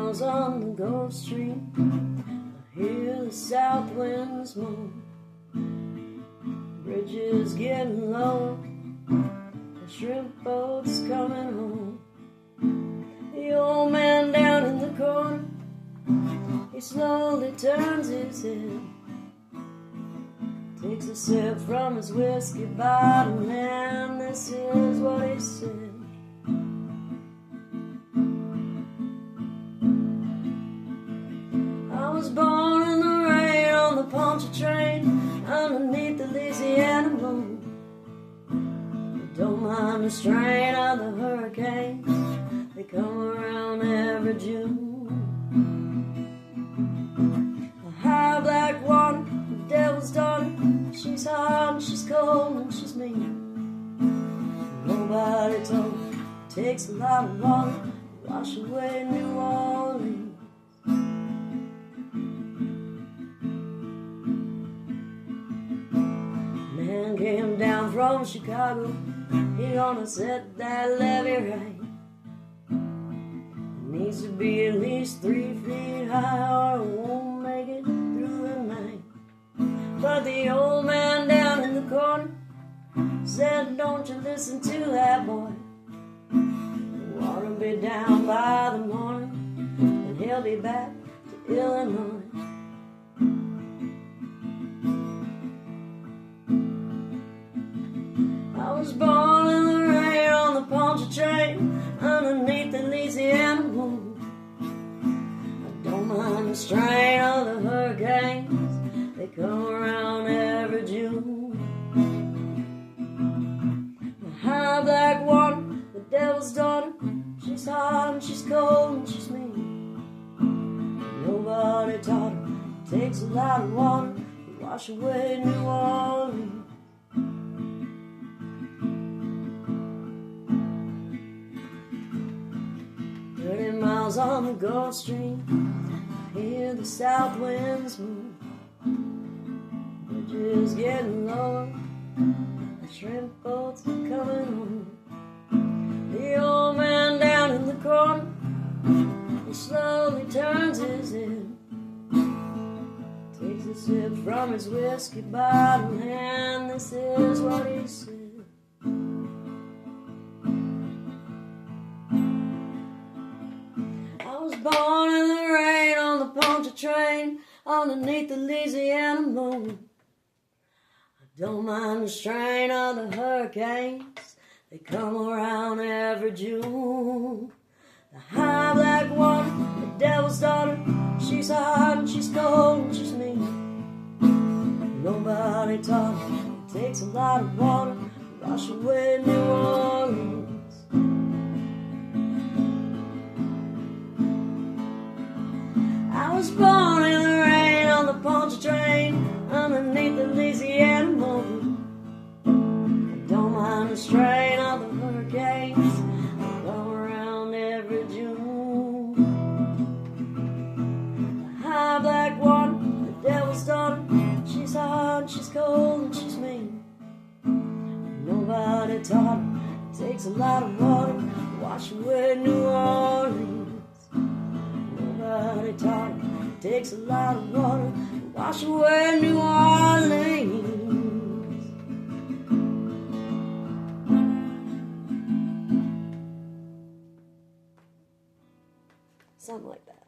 miles on the Gulf Stream, I hear the south winds moan. Bridges getting low, the shrimp boat's coming home. The old man down in the corner, he slowly turns his head, takes a sip from his whiskey bottle, and this is what he said. I was born in the rain on the Poncha train, underneath the Louisiana moon. I don't mind the strain of the hurricanes, they come around every June. The high black water, the devil's daughter, she's hot and she's cold and she's mean. Nobody told me it takes a lot of water to wash away New Orleans. Man came down from Chicago, he gonna set that levee right. It needs to be at least 3 feet high or it won't make it through the night. But the old man down in the corner said, don't you listen to that boy. The water'll be down by the morning, and he'll be back to Illinois. I was born in the rain on the Poncha train, underneath the Louisiana moon. I don't mind the strain of the hurricanes, they come around every June. The high black water, the devil's daughter, she's hot and she's cold and she's mean. Nobody taught her it takes a lot of water to wash away New Orleans. On the Gulf Stream, I hear the south winds move. Bridges getting lower, the shrimp boats are coming home. The old man down in the corner, he slowly turns his head, takes a sip from his whiskey bottle, and this is what he said. Born in the rain on the Poncha train, underneath the Louisiana moon. I don't mind the strain of the hurricanes, they come around every June. The high black water, the devil's daughter, she's hot and she's cold and she's mean. Nobody taught her it takes a lot of water to wash away New Orleans. I was born in the rain on the Poncha train, underneath the Louisiana moon. I don't mind the strain of the hurricanes, they come around every June. The high black water, the devil's daughter, she's hot and she's cold and she's mean. Nobody taught her it takes a lot of water to wash away New Orleans. Nobody taught her it takes a lot of water to wash away New Orleans. Something like that.